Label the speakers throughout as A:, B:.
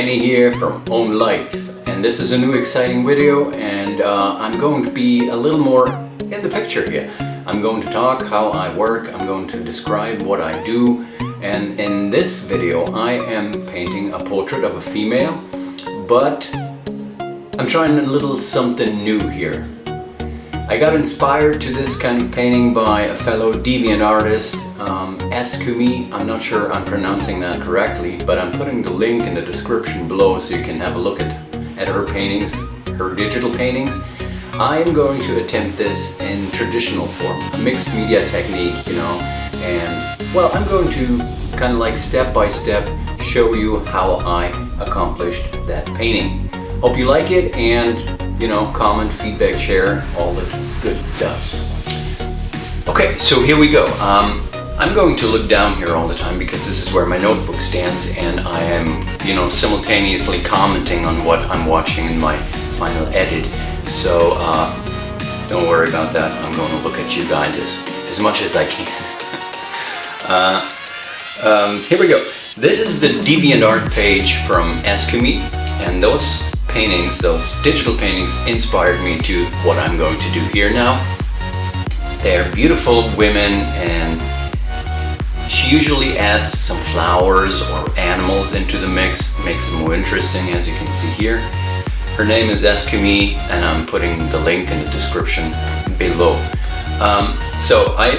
A: Danny here from Own Life, and this is a new exciting video, and I'm going to be a little more in the picture here. I'm going to talk how I work, I'm going to describe what I do, and in this video I am painting a portrait of a female, but I'm trying a little something new here. I got inspired to this kind of painting by a fellow deviant artist, Skrindo. I'm not sure I'm pronouncing that correctly, but I'm putting the link in the description below so you can have a look at her paintings, her digital paintings. I am going to attempt this in traditional form, a mixed media technique, you know, and well, I'm going to kind of like step by step show you how I accomplished that painting. Hope you like it, and you know, comment, feedback, share, all the good stuff. Okay, so here we go. I'm going to look down here all the time because this is where my notebook stands, and I am, you know, simultaneously commenting on what I'm watching in my final edit. So don't worry about that. I'm going to look at you guys as much as I can. Here we go. This is the DeviantArt page from Skrindo, and those paintings, those digital paintings, inspired me to what I'm going to do here now. They're beautiful women, and she usually adds some flowers or animals into the mix, makes it more interesting, as you can see here. Her name is Skrindo, and I'm putting the link in the description below. So I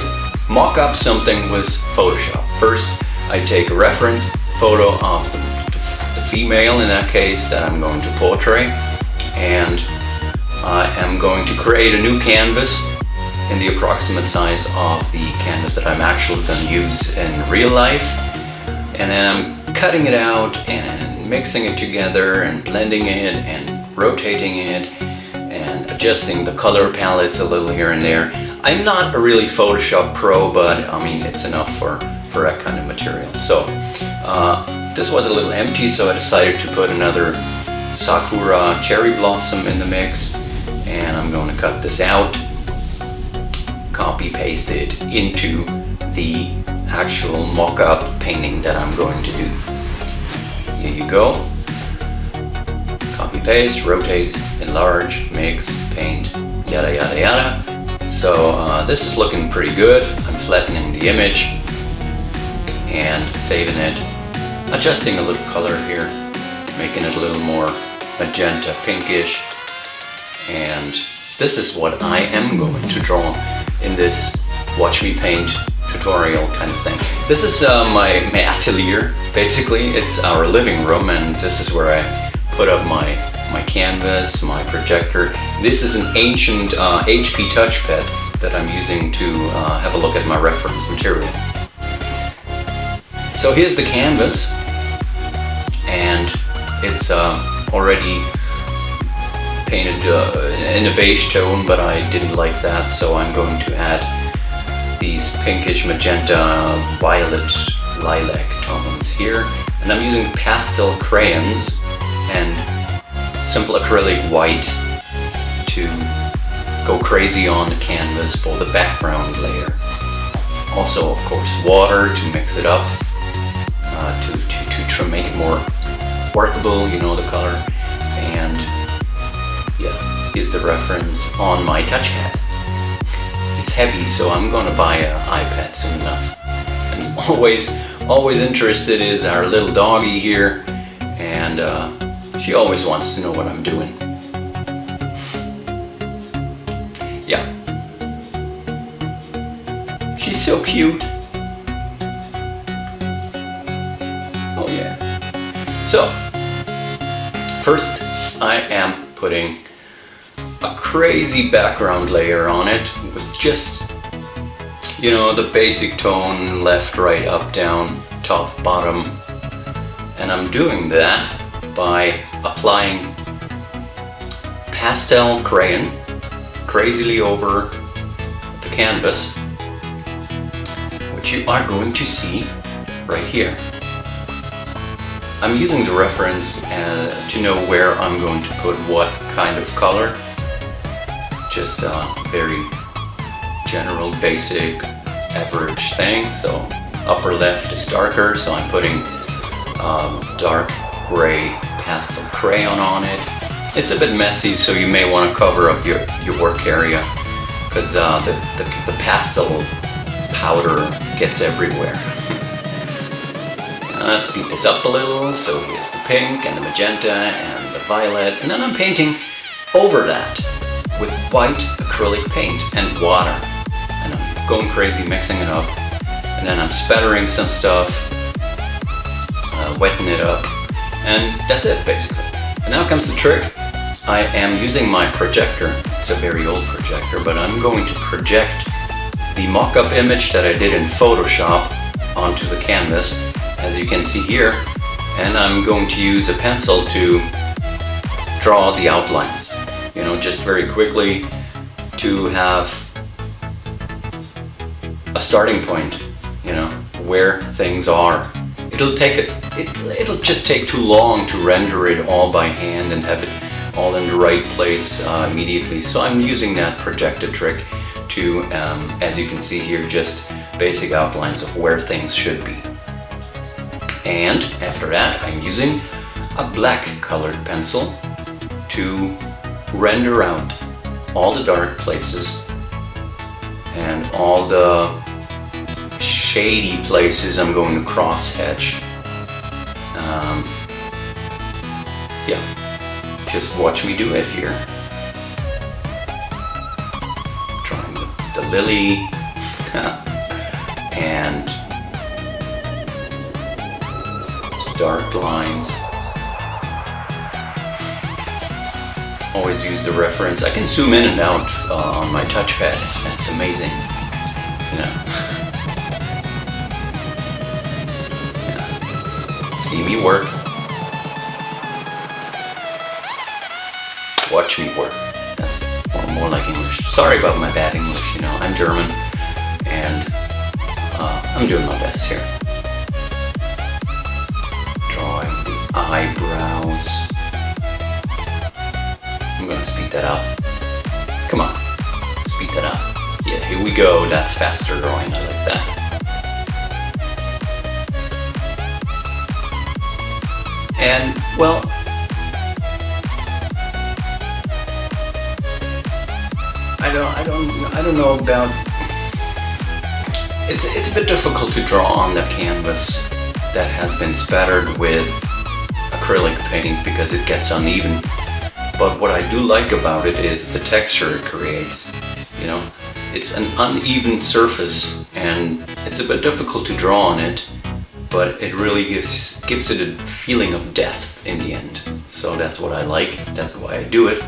A: mock up something with Photoshop. First, I take a reference photo of the female, in that case, that I'm going to portray, and I am going to create a new canvas in the approximate size of the canvas that I'm actually going to use in real life, and then I'm cutting it out and mixing it together and blending it and rotating it and adjusting the color palettes a little here and there. I'm not a really Photoshop pro, but I mean, it's enough for that kind of material. So this was a little empty, so I decided to put another Sakura cherry blossom in the mix, and I'm going to cut this out, copy paste it into the actual mock-up painting that I'm going to do. Here you go. Copy paste, rotate, enlarge, mix, paint, yada yada yada. So this is looking pretty good. I'm flattening the image and saving it. Adjusting a little color here, making it a little more magenta pinkish, and this is what I am going to draw in this watch me paint tutorial kind of thing. This is my atelier, basically. It's our living room, and this is where I put up my canvas, my projector. This is an ancient HP touchpad that I'm using to have a look at my reference material. So here's the canvas, and it's already painted in a beige tone, but I didn't like that, so I'm going to add these pinkish magenta, violet, lilac tones here, and I'm using pastel crayons and simple acrylic white to go crazy on the canvas for the background layer. Also, of course, water to mix it up, to make it more workable, you know, the color. And yeah, here's the reference on my touchpad. It's heavy, so I'm gonna buy an iPad soon enough. And always interested is our little doggy here, and she always wants to know what I'm doing. Yeah, she's so cute. Oh yeah. So first I am putting a crazy background layer on it with just, you know, the basic tone, left, right, up, down, top, bottom. And I'm doing that by applying pastel crayon crazily over the canvas, which you are going to see right here. I'm using the reference to know where I'm going to put what kind of color. Just a very general, basic, average thing. So upper left is darker, so I'm putting dark gray pastel crayon on it. It's a bit messy, so you may want to cover up your work area, because the pastel powder gets everywhere. Speed this up a little, so here's the pink and the magenta and the violet, and then I'm painting over that with white acrylic paint and water, and I'm going crazy mixing it up, and then I'm spattering some stuff, wetting it up, and that's it basically. And now comes the trick. I am using my projector. It's a very old projector, but I'm going to project the mock-up image that I did in Photoshop onto the canvas, as you can see here, and I'm going to use a pencil to draw the outlines, you know, just very quickly to have a starting point, you know, where things are. It'll just take too long to render it all by hand and have it all in the right place immediately. So I'm using that projected trick to, as you can see here, just basic outlines of where things should be. And after that, I'm using a black colored pencil to render out all the dark places and all the shady places. I'm going to cross hatch. Yeah, just watch me do it here. Drawing the lily and dark lines. Always use the reference. I can zoom in and out on my touchpad. That's amazing. You know. Yeah. See me work. Watch me work. That's more like English. Sorry about my bad English. You know, I'm German, and I'm doing my best here. Drawing the eyebrows. I'm gonna speed that up. Come on, speed that up. Yeah, here we go. That's faster drawing. I like that. And well, I don't know about. It's a bit difficult to draw on the canvas that has been spattered with acrylic paint because it gets uneven. But what I do like about it is the texture it creates. You know, it's an uneven surface and it's a bit difficult to draw on it, but it really gives it a feeling of depth in the end. So that's what I like, that's why I do it.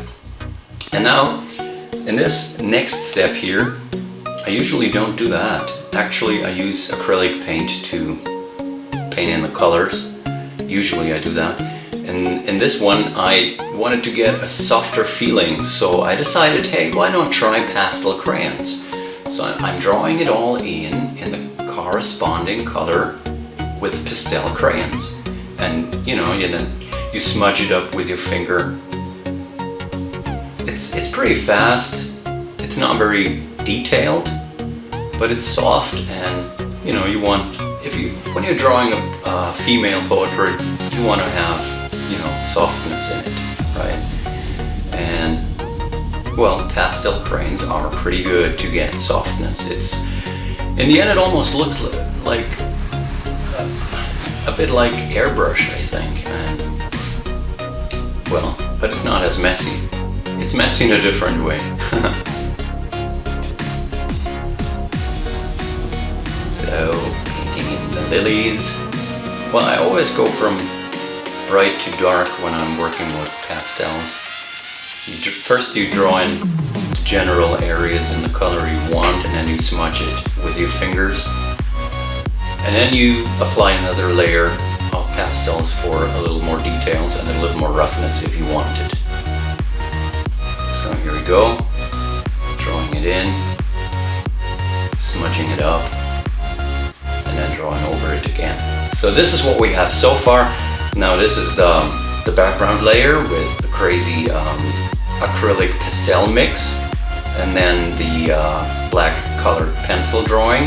A: And now, in this next step here, I usually don't do that. Actually, I use acrylic paint to paint in the colors. Usually I do that. And in this one, I wanted to get a softer feeling, so I decided, hey, why not try pastel crayons? So I'm drawing it all in the corresponding color with pastel crayons. And you know, you smudge it up with your finger. It's pretty fast. It's not very detailed, but it's soft, and you know, when you're drawing a female portrait, you want to have, you know, softness in it, right? And well, pastel crayons are pretty good to get softness. It's, in the end, it almost looks like a bit like airbrush, I think. And well, but it's not as messy. It's messy in a different way. So, painting in the lilies. Well, I always go from bright to dark when I'm working with pastels. First you draw in the general areas in the color you want, and then you smudge it with your fingers. And then you apply another layer of pastels for a little more details and a little more roughness if you want it. So here we go, drawing it in, smudging it up, and then drawing over it again. So this is what we have so far. Now this is the background layer with the crazy acrylic pastel mix, and then the black colored pencil drawing.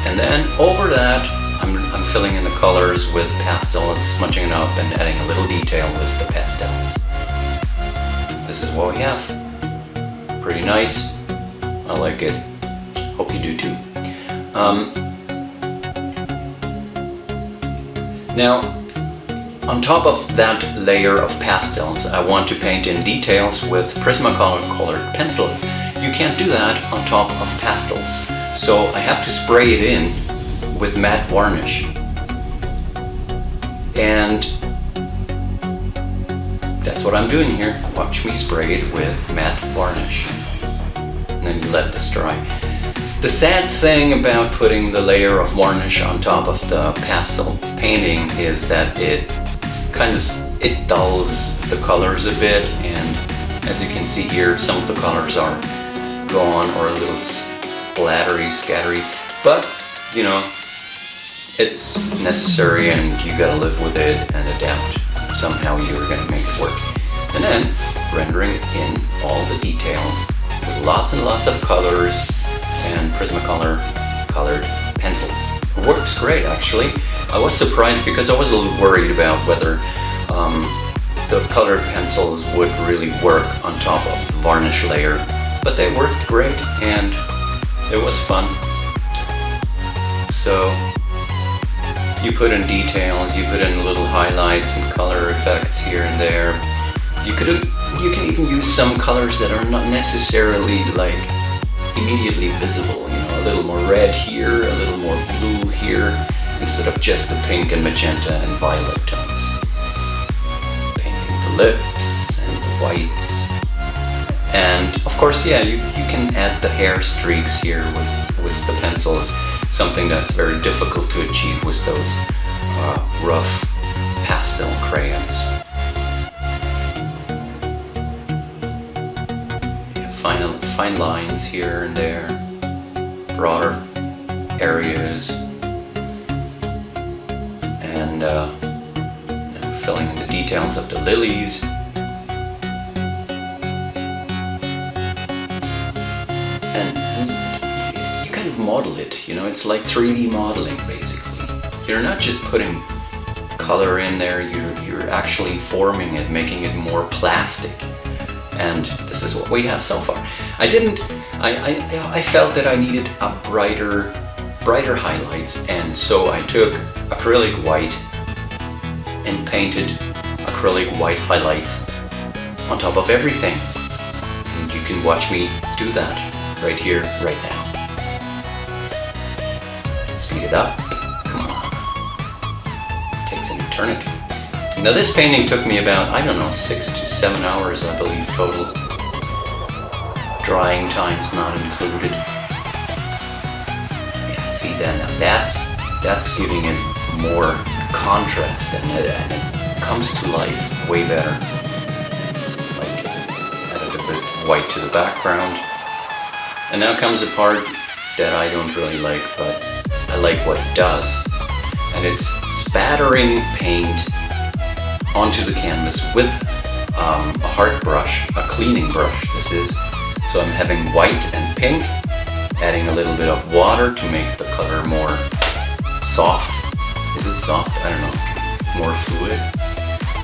A: And then over that I'm filling in the colors with pastels, smudging it up, and adding a little detail with the pastels. This is what we have. Pretty nice. I like it. Hope you do too. Now, on top of that layer of pastels, I want to paint in details with Prismacolor colored pencils. You can't do that on top of pastels, so I have to spray it in with matte varnish. And that's what I'm doing here. Watch me spray it with matte varnish. And then you let this dry. The sad thing about putting the layer of varnish on top of the pastel painting is that it dulls the colors a bit, and as you can see here, some of the colors are gone or a little splattery, scattery, but you know, it's necessary and you gotta live with it and adapt. Somehow you're gonna make it work. And then rendering in all the details with lots and lots of colors and Prismacolor colored pencils. It works great, actually. I was surprised because I was a little worried about whether the colored pencils would really work on top of the varnish layer, but they worked great and it was fun. So you put in details, you put in little highlights and color effects here and there. You can even use some colors that are not necessarily like immediately visible, you know, a little more red here, a little more blue here, instead of just the pink and magenta and violet tones. Painting the lips and the whites. And of course, yeah, you can add the hair streaks here with the pencils, something that's very difficult to achieve with those rough pastel crayons. Fine lines here and there, broader areas, and filling in the details of the lilies. And you kind of model it, you know, it's like 3D modeling basically. You're not just putting color in there, you're actually forming it, making it more plastic. And this is what we have so far. I felt that I needed a brighter highlights, and so I took acrylic white and painted acrylic white highlights on top of everything. And you can watch me do that right here, right now. Speed it up. Come on. It takes an eternity. Now this painting took me about, I don't know, 6 to 7 hours, I believe, total. Drying time's not included. Yeah, see that? Now that's giving it more contrast, and it comes to life way better. Like, added a bit white to the background. And now comes a part that I don't really like, but I like what it does. And it's spattering paint onto the canvas with a hard brush, a cleaning brush this is. So I'm having white and pink, adding a little bit of water to make the color more soft. Is it soft? I don't know. More fluid.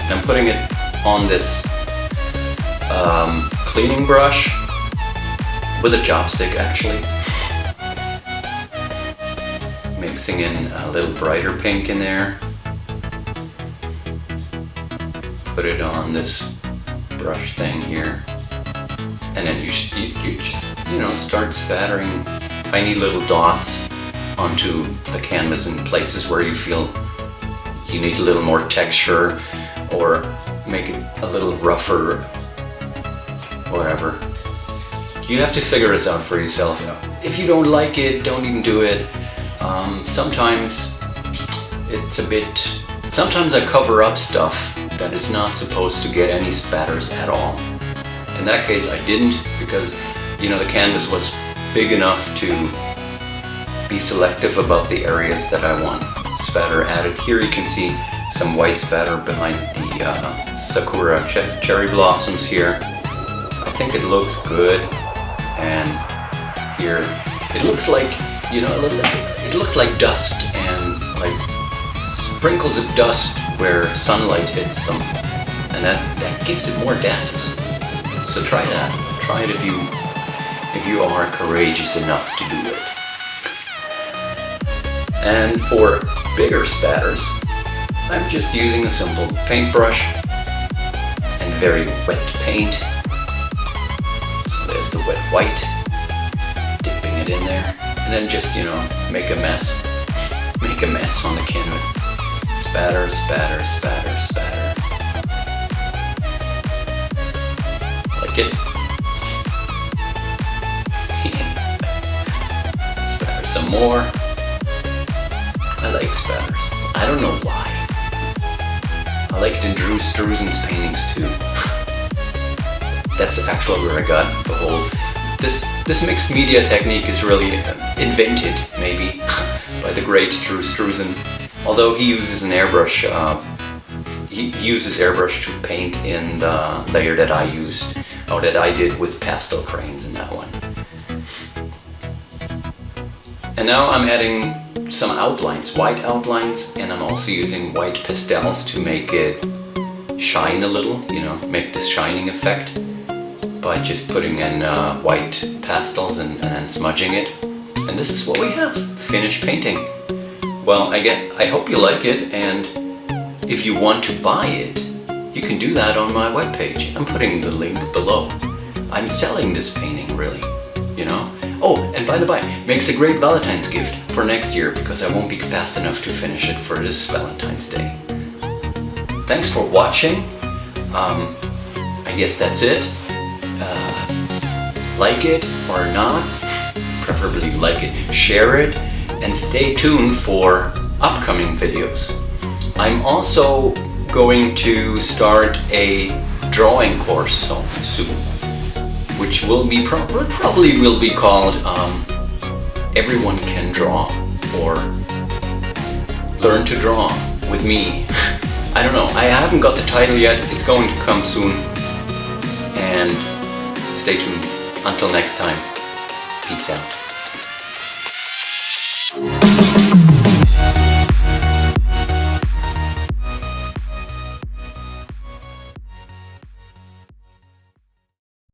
A: And I'm putting it on this cleaning brush with a chopstick actually. Mixing in a little brighter pink in there. Put it on this brush thing here, and then you just start spattering tiny little dots onto the canvas in places where you feel you need a little more texture or make it a little rougher, whatever. You have to figure this out for yourself. If you don't like it, don't even do it. Sometimes it's a bit. Sometimes I cover up stuff that is not supposed to get any spatters at all. In that case I didn't, because the canvas was big enough to be selective about the areas that I want spatter added. Here you can see some white spatter behind the sakura cherry blossoms here. I think it looks good, and here it looks like it looks like dust, and like sprinkles of dust where sunlight hits them, and that gives it more depth. So try that. Try it if you are courageous enough to do it. And for bigger spatters, I'm just using a simple paintbrush and very wet paint. So there's the wet white, dipping it in there, and then just, make a mess. Make a mess on the canvas. Spatter, spatter, spatter, spatter. Like it? Spatter some more. I like spatters. I don't know why. I like it in Drew Struzan's paintings too. That's actually where I got the whole... This mixed media technique is really invented, maybe, by the great Drew Struzan. Although he uses an airbrush, he uses airbrush to paint in the layer that I used, or that I did with pastel crayons in that one. And now I'm adding some outlines, white outlines, and I'm also using white pastels to make it shine a little, make this shining effect by just putting in white pastels and then smudging it. And this is what we have, finished painting. Well, I hope you like it, and if you want to buy it, you can do that on my webpage. I'm putting the link below. I'm selling this painting, really, Oh, and by the by, makes a great Valentine's gift for next year, because I won't be fast enough to finish it for this Valentine's Day. Thanks for watching. I guess that's it. Like it or not, preferably like it, share it, and stay tuned for upcoming videos. I'm also going to start a drawing course soon, which probably will be called Everyone Can Draw, or Learn to Draw with me. I don't know, I haven't got the title yet. It's going to come soon. And stay tuned. Until next time, peace out.